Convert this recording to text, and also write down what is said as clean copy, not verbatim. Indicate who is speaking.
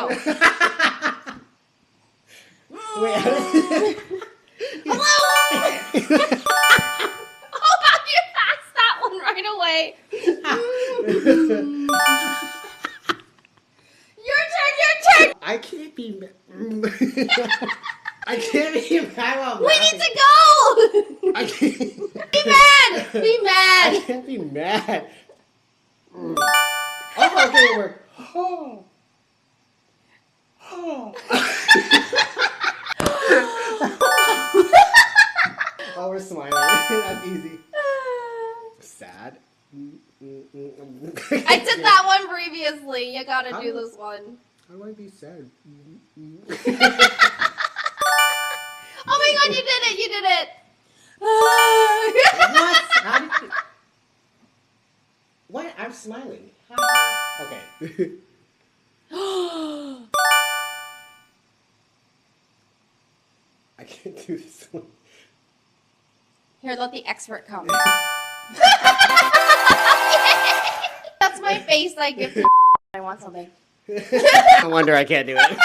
Speaker 1: Go.
Speaker 2: Wait,
Speaker 1: Hello! Oh, you passed that one right away. Your turn.
Speaker 2: I can't be mad. I can't be mad while
Speaker 1: We
Speaker 2: laughing.
Speaker 1: need to go.
Speaker 2: I can't.
Speaker 1: Be mad. Be
Speaker 2: I
Speaker 1: mad.
Speaker 2: can't be mad. Oh, okay, it worked. Oh. Oh. Oh, we're smiling. That's easy. Sad.
Speaker 1: I did that one previously. You gotta do this one.
Speaker 2: How do I be sad?
Speaker 1: Oh my god, you did it! You did it!
Speaker 2: What? How did you... What? I'm smiling. Okay. I can't do this one.
Speaker 1: Here, let the expert come. That's my face I give to I want something.
Speaker 2: No wonder I can't do it.